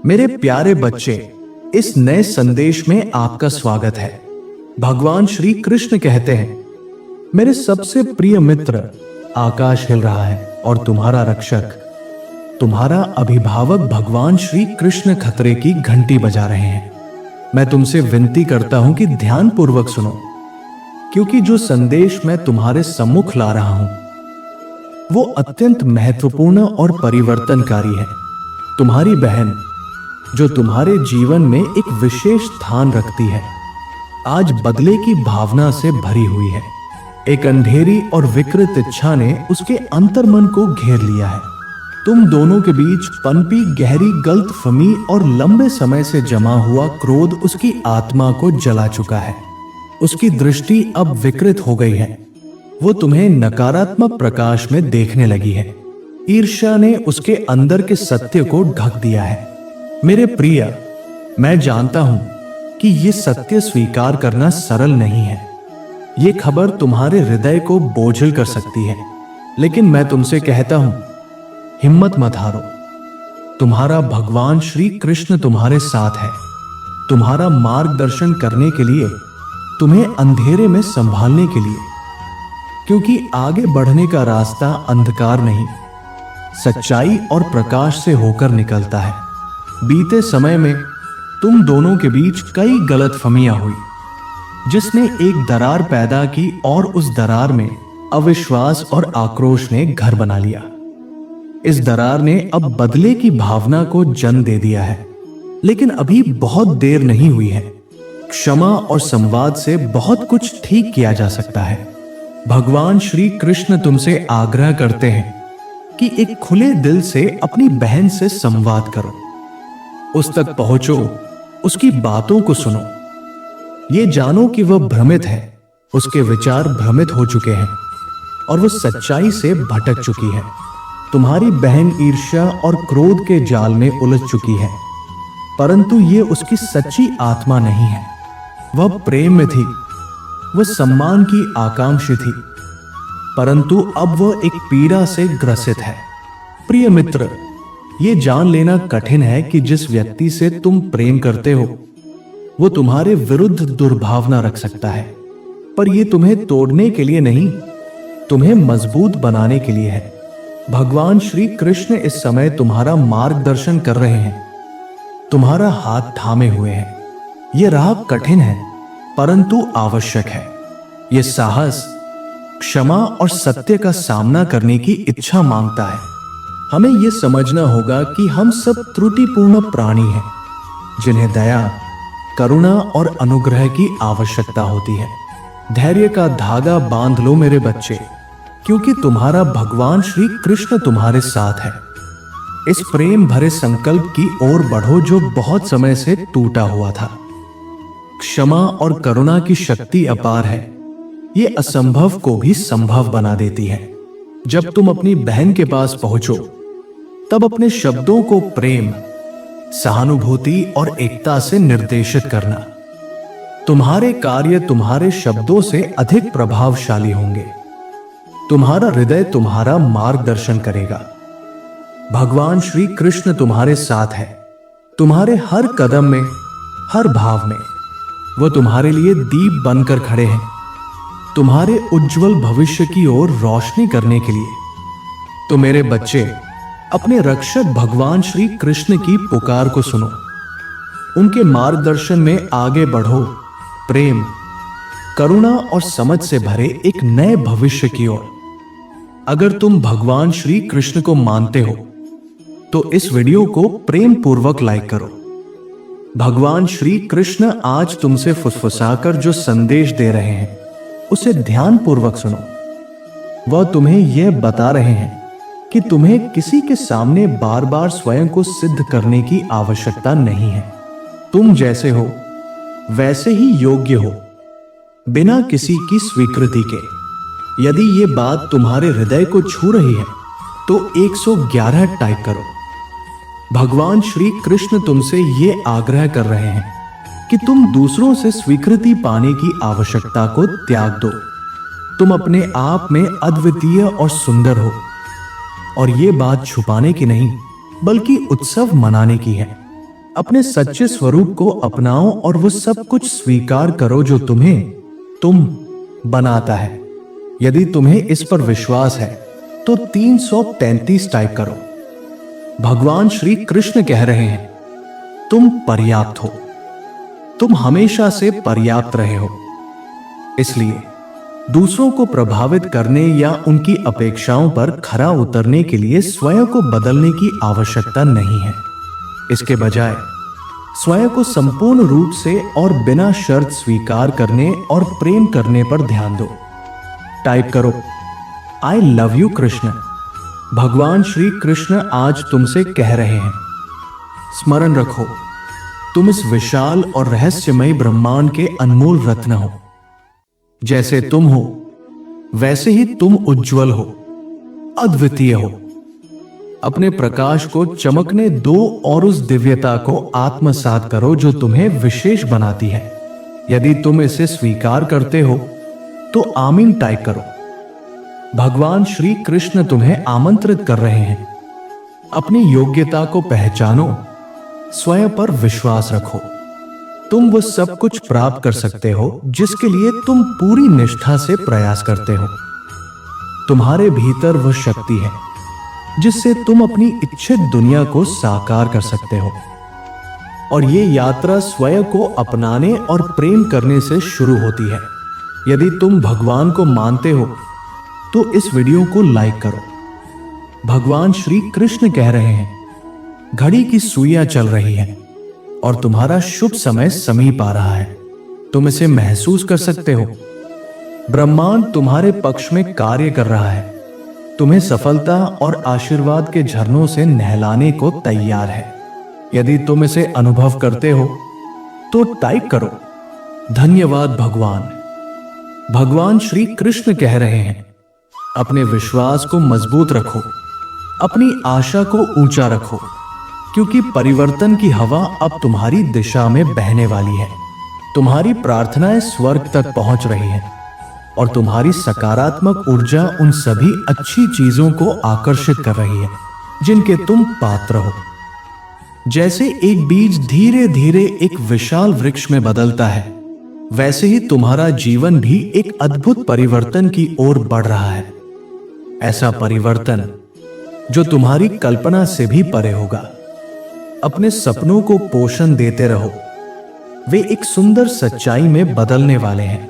मेरे प्यारे बच्चे, इस नए संदेश में आपका स्वागत है। भगवान श्री कृष्ण कहते हैं, मेरे सबसे प्रिय मित्र, आकाश हिल रहा है और तुम्हारा रक्षक, तुम्हारा अभिभावक भगवान श्री कृष्ण खतरे की घंटी बजा रहे हैं। मैं तुमसे विनती करता हूं कि ध्यानपूर्वक सुनो, क्योंकि जो संदेश मैं तुम्हारे सम्मुख ला रहा हूं वो अत्यंत महत्वपूर्ण और परिवर्तनकारी है। तुम्हारी बहन, जो तुम्हारे जीवन में एक विशेष स्थान रखती है, आज बदले की भावना से भरी हुई है। एक अंधेरी और विकृत इच्छा ने उसके अंतर्मन को घेर लिया है। तुम दोनों के बीच पनपी गहरी गलतफहमी और लंबे समय से जमा हुआ क्रोध उसकी आत्मा को जला चुका है। उसकी दृष्टि अब विकृत हो गई है। वो तुम्हें नकारात्मक प्रकाश में देखने लगी है। ईर्ष्या ने उसके अंदर के सत्य को ढक दिया है। मेरे प्रिय, मैं जानता हूं कि ये सत्य स्वीकार करना सरल नहीं है। ये खबर तुम्हारे हृदय को बोझिल कर सकती है, लेकिन मैं तुमसे कहता हूं, हिम्मत मत हारो। तुम्हारा भगवान श्री कृष्ण तुम्हारे साथ है, तुम्हारा मार्गदर्शन करने के लिए, तुम्हें अंधेरे में संभालने के लिए। क्योंकि आगे बढ़ने का रास्ता अंधकार नहीं, सच्चाई और प्रकाश से होकर निकलता है। बीते समय में तुम दोनों के बीच कई गलतफहमियां हुई, जिसने एक दरार पैदा की और उस दरार में अविश्वास और आक्रोश ने घर बना लिया। इस दरार ने अब बदले की भावना को जन्म दे दिया है, लेकिन अभी बहुत देर नहीं हुई है। क्षमा और संवाद से बहुत कुछ ठीक किया जा सकता है। भगवान श्री कृष्ण तुमसे आग्रह करते हैं कि एक खुले दिल से अपनी बहन से संवाद करो, उस तक पहुंचो, उसकी बातों को सुनो। ये जानो कि वह भ्रमित है, उसके विचार भ्रमित हो चुके हैं और वह सच्चाई से भटक चुकी है। तुम्हारी बहन ईर्ष्या और क्रोध के जाल में उलझ चुकी है, परंतु ये उसकी सच्ची आत्मा नहीं है। वह प्रेम में थी, वह सम्मान की आकांक्षी थी, परंतु अब वह एक पीड़ा से ग्रसित है। प्रिय मित्र, यह जान लेना कठिन है कि जिस व्यक्ति से तुम प्रेम करते हो वो तुम्हारे विरुद्ध दुर्भावना रख सकता है, पर यह तुम्हें तोड़ने के लिए नहीं, तुम्हें मजबूत बनाने के लिए है। भगवान श्री कृष्ण इस समय तुम्हारा मार्गदर्शन कर रहे हैं, तुम्हारा हाथ थामे हुए हैं। यह राह कठिन है, परंतु आवश्यक है। यह साहस, क्षमा और सत्य का सामना करने की इच्छा मांगता है। हमें यह समझना होगा कि हम सब त्रुटिपूर्ण प्राणी हैं, जिन्हें दया, करुणा और अनुग्रह की आवश्यकता होती है। धैर्य का धागा बांध लो मेरे बच्चे, क्योंकि तुम्हारा भगवान श्री कृष्ण तुम्हारे साथ है। इस प्रेम भरे संकल्प की ओर बढ़ो जो बहुत समय से टूटा हुआ था। क्षमा और करुणा की शक्ति अपार है। ये असंभव को भी संभव बना देती है। जब तुम अपनी बहन के पास पहुंचो, तब अपने शब्दों को प्रेम, सहानुभूति और एकता से निर्देशित करना। तुम्हारे कार्य तुम्हारे शब्दों से अधिक प्रभावशाली होंगे। तुम्हारा हृदय तुम्हारा मार्गदर्शन करेगा। भगवान श्री कृष्ण तुम्हारे साथ है, तुम्हारे हर कदम में, हर भाव में। वो तुम्हारे लिए दीप बनकर खड़े हैं, तुम्हारे उज्जवल भविष्य की ओर रोशनी करने के लिए। तो मेरे बच्चे, अपने रक्षक भगवान श्री कृष्ण की पुकार को सुनो, उनके मार्गदर्शन में आगे बढ़ो, प्रेम, करुणा और समझ से भरे एक नए भविष्य की ओर। अगर तुम भगवान श्री कृष्ण को मानते हो तो इस वीडियो को प्रेम पूर्वक लाइक करो। भगवान श्री कृष्ण आज तुमसे फुसफुसाकर जो संदेश दे रहे हैं उसे ध्यान पूर्वक सुनो। वह तुम्हें यह बता रहे हैं कि तुम्हें किसी के सामने बार बार स्वयं को सिद्ध करने की आवश्यकता नहीं है। तुम जैसे हो वैसे ही योग्य हो, बिना किसी की स्वीकृति के। यदि ये बात तुम्हारे हृदय को छू रही है तो 111 टाइप करो। भगवान श्री कृष्ण तुमसे ये आग्रह कर रहे हैं कि तुम दूसरों से स्वीकृति पाने की आवश्यकता को त्याग दो। तुम अपने आप में अद्वितीय और सुंदर हो, और ये बात छुपाने की नहीं बल्कि उत्सव मनाने की है। अपने सच्चे स्वरूप को अपनाओ और वो सब कुछ स्वीकार करो जो तुम्हें तुम बनाता है। यदि तुम्हें इस पर विश्वास है तो 333 टाइप करो। भगवान श्री कृष्ण कह रहे हैं, तुम पर्याप्त हो। तुम हमेशा से पर्याप्त रहे हो, इसलिए दूसरों को प्रभावित करने या उनकी अपेक्षाओं पर खरा उतरने के लिए स्वयं को बदलने की आवश्यकता नहीं है। इसके बजाय स्वयं को संपूर्ण रूप से और बिना शर्त स्वीकार करने और प्रेम करने पर ध्यान दो। टाइप करो, आई लव यू कृष्ण। भगवान श्री कृष्ण आज तुमसे कह रहे हैं, स्मरण रखो, तुम इस विशाल और रहस्यमय ब्रह्मांड के अनमोल रत्न हो। जैसे तुम हो वैसे ही तुम उज्जवल हो, अद्वितीय हो। अपने प्रकाश को चमकने दो और उस दिव्यता को आत्मसात करो जो तुम्हें विशेष बनाती है। यदि तुम इसे स्वीकार करते हो तो आमीन टाइप करो। भगवान श्री कृष्ण तुम्हें आमंत्रित कर रहे हैं, अपनी योग्यता को पहचानो, स्वयं पर विश्वास रखो। तुम वो सब कुछ प्राप्त कर सकते हो जिसके लिए तुम पूरी निष्ठा से प्रयास करते हो। तुम्हारे भीतर वह शक्ति है जिससे तुम अपनी इच्छित दुनिया को साकार कर सकते हो। और ये यात्रा स्वयं को अपनाने और प्रेम करने से शुरू होती है। यदि तुम भगवान को मानते हो तो इस वीडियो को लाइक करो। भगवान श्री कृष्ण कह रहे हैं, घड़ी की सुइयां चल रही है और तुम्हारा शुभ समय समीप आ रहा है। तुम इसे महसूस कर सकते हो। ब्रह्मांड तुम्हारे पक्ष में कार्य कर रहा है, तुम्हें सफलता और आशीर्वाद के झरनों से नहलाने को तैयार है। यदि तुम इसे अनुभव करते हो तो टाइप करो, धन्यवाद भगवान। भगवान श्री कृष्ण कह रहे हैं, अपने विश्वास को मजबूत रखो, अपनी आशा को ऊंचा रखो, क्योंकि परिवर्तन की हवा अब तुम्हारी दिशा में बहने वाली है। तुम्हारी प्रार्थनाएं स्वर्ग तक पहुंच रही हैं और तुम्हारी सकारात्मक ऊर्जा उन सभी अच्छी चीजों को आकर्षित कर रही है जिनके तुम पात्र हो। जैसे एक बीज धीरे धीरे एक विशाल वृक्ष में बदलता है, वैसे ही तुम्हारा जीवन भी एक अद्भुत परिवर्तन की ओर बढ़ रहा है। ऐसा परिवर्तन जो तुम्हारी कल्पना से भी परे होगा। अपने सपनों को पोषण देते रहो, वे एक सुंदर सच्चाई में बदलने वाले हैं।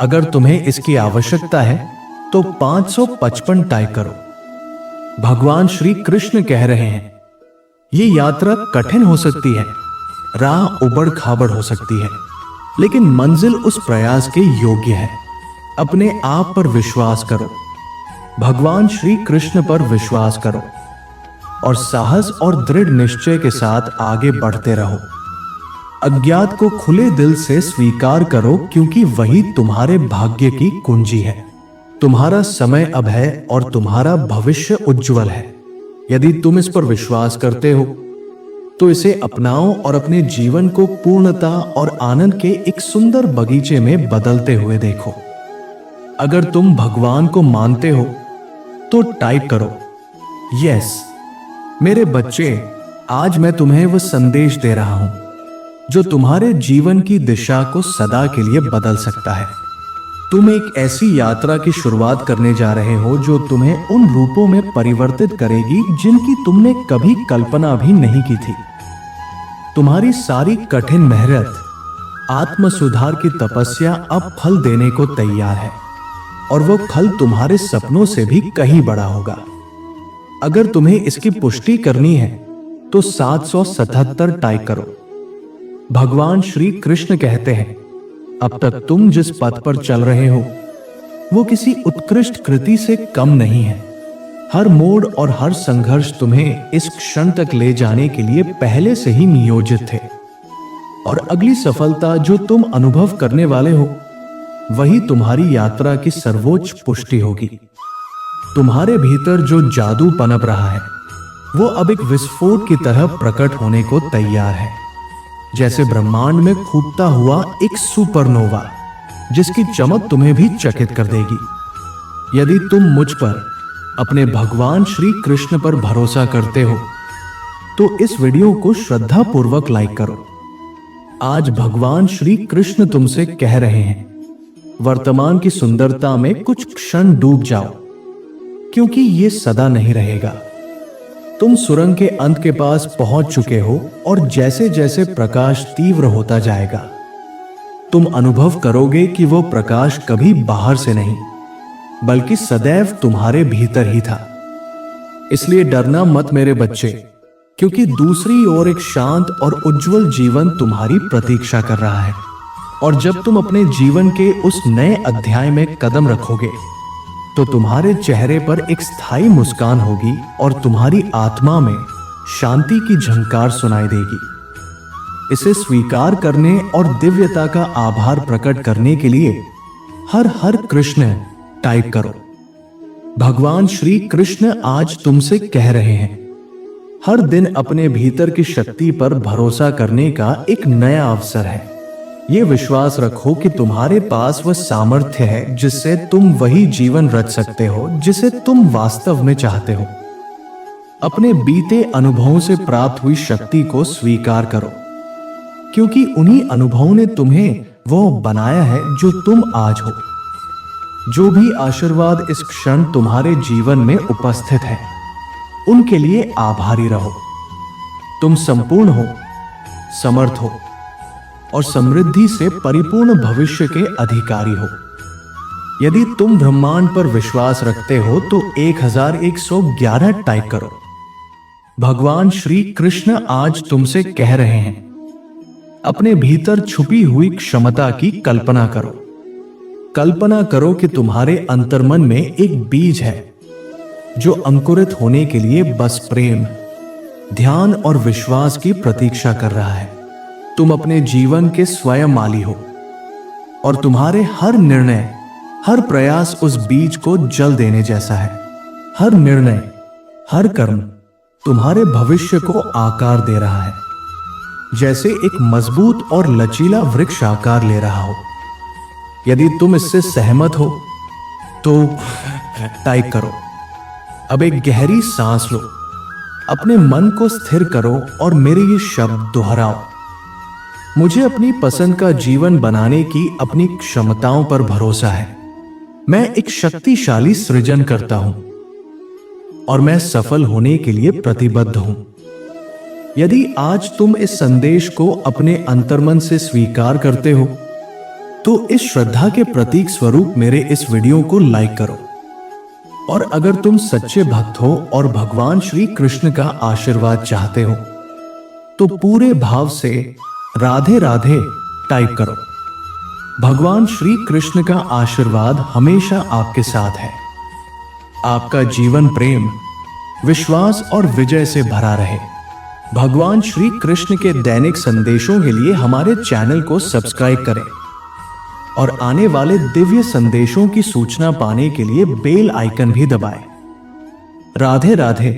अगर तुम्हें इसकी आवश्यकता है तो 555 टाइप करो। भगवान श्री कृष्ण कह रहे हैं, ये यात्रा कठिन हो सकती है, राह उबड़ खाबड़ हो सकती है, लेकिन मंजिल उस प्रयास के योग्य है। अपने आप पर विश्वास करो, भगवान श्री कृष्ण पर विश्वास करो और साहस और दृढ़ निश्चय के साथ आगे बढ़ते रहो। अज्ञात को खुले दिल से स्वीकार करो, क्योंकि वही तुम्हारे भाग्य की कुंजी है। तुम्हारा समय अब है और तुम्हारा भविष्य उज्जवल है। यदि तुम इस पर विश्वास करते हो तो इसे अपनाओ और अपने जीवन को पूर्णता और आनंद के एक सुंदर बगीचे में बदलते हुए देखो। अगर तुम भगवान को मानते हो तो टाइप करो, यस मेरे बच्चे, आज मैं तुम्हें वह संदेश दे रहा हूं जो तुम्हारे जीवन की दिशा को सदा के लिए बदल सकता है। तुम एक ऐसी यात्रा की शुरुआत करने जा रहे हो जो तुम्हें उन रूपों में परिवर्तित करेगी जिनकी तुमने कभी कल्पना भी नहीं की थी। तुम्हारी सारी कठिन मेहनत, आत्म सुधार की तपस्या अब फल देने को तैयार है और वो फल तुम्हारे सपनों से भी कहीं बड़ा होगा। अगर तुम्हें इसकी पुष्टि करनी है तो 777 टाइप करो। भगवान श्री कृष्ण कहते हैं, अब तक तुम जिस पथ पर चल रहे हो वो किसी उत्कृष्ट कृति से कम नहीं है। हर मोड़ और हर संघर्ष तुम्हें इस क्षण तक ले जाने के लिए पहले से ही नियोजित थे और अगली सफलता जो तुम अनुभव करने वाले हो वही तुम्हारी यात्रा की सर्वोच्च पुष्टि होगी। तुम्हारे भीतर जो जादू पनप रहा है वो अब एक विस्फोट की तरह प्रकट होने को तैयार है, जैसे ब्रह्मांड में फूटता हुआ एक सुपरनोवा जिसकी चमक तुम्हें भी चकित कर देगी। यदि तुम मुझ पर, अपने भगवान श्री कृष्ण पर भरोसा करते हो तो इस वीडियो को श्रद्धा पूर्वक लाइक करो। आज भगवान श्री कृष्ण तुमसे कह रहे हैं, वर्तमान की सुंदरता में कुछ क्षण डूब जाओ, क्योंकि ये सदा नहीं रहेगा। तुम सुरंग के अंत के पास पहुंच चुके हो और जैसे जैसे प्रकाश तीव्र होता जाएगा, तुम अनुभव करोगे कि वो प्रकाश कभी बाहर से नहीं, बल्कि सदैव तुम्हारे भीतर ही था। इसलिए डरना मत मेरे बच्चे, क्योंकि दूसरी ओर एक शांत और उज्जवल जीवन तुम्हारी प्रतीक्षा कर रहा है। और जब तुम अपने जीवन के उस नए अध्याय में कदम रखोगे, तो तुम्हारे चेहरे पर एक स्थायी मुस्कान होगी और तुम्हारी आत्मा में शांति की झंकार सुनाई देगी। इसे स्वीकार करने और दिव्यता का आभार प्रकट करने के लिए हर हर कृष्ण टाइप करो। भगवान श्री कृष्ण आज तुमसे कह रहे हैं, हर दिन अपने भीतर की शक्ति पर भरोसा करने का एक नया अवसर है। ये विश्वास रखो कि तुम्हारे पास वह सामर्थ्य है जिससे तुम वही जीवन रच सकते हो जिसे तुम वास्तव में चाहते हो। अपने बीते अनुभवों से प्राप्त हुई शक्ति को स्वीकार करो, क्योंकि उन्हीं अनुभवों ने तुम्हें वो बनाया है जो तुम आज हो। जो भी आशीर्वाद इस क्षण तुम्हारे जीवन में उपस्थित है, उनके लिए आभारी रहो। तुम संपूर्ण हो, समर्थ हो और समृद्धि से परिपूर्ण भविष्य के अधिकारी हो। यदि तुम ब्रह्मांड पर विश्वास रखते हो तो 1111 टाइप करो। भगवान श्री कृष्ण आज तुमसे कह रहे हैं, अपने भीतर छुपी हुई क्षमता की कल्पना करो। कल्पना करो कि तुम्हारे अंतर्मन में एक बीज है जो अंकुरित होने के लिए बस प्रेम, ध्यान और विश्वास की प्रतीक्षा कर रहा है। तुम अपने जीवन के स्वयं माली हो और तुम्हारे हर निर्णय, हर प्रयास उस बीज को जल देने जैसा है। हर निर्णय, हर कर्म तुम्हारे भविष्य को आकार दे रहा है, जैसे एक मजबूत और लचीला वृक्ष आकार ले रहा हो। यदि तुम इससे सहमत हो तो टाइप करो। अब एक गहरी सांस लो, अपने मन को स्थिर करो और मेरे ये शब्द दोहराओ। मुझे अपनी पसंद का जीवन बनाने की अपनी क्षमताओं पर भरोसा है। मैं एक शक्तिशाली सृजन करता हूं और मैं सफल होने के लिए प्रतिबद्ध हूं। यदि आज तुम इस संदेश को अपने अंतर्मन से स्वीकार करते हो, तो इस श्रद्धा के प्रतीक स्वरूप मेरे इस वीडियो को लाइक करो। और अगर तुम सच्चे भक्त हो और भगवान श्री कृष्ण का आशीर्वाद चाहते हो, तो पूरे भाव से राधे राधे टाइप करो। भगवान श्री कृष्ण का आशीर्वाद हमेशा आपके साथ है। आपका जीवन प्रेम, विश्वास और विजय से भरा रहे। भगवान श्री कृष्ण के दैनिक संदेशों के लिए हमारे चैनल को सब्सक्राइब करें और आने वाले दिव्य संदेशों की सूचना पाने के लिए बेल आइकन भी दबाएं। राधे राधे।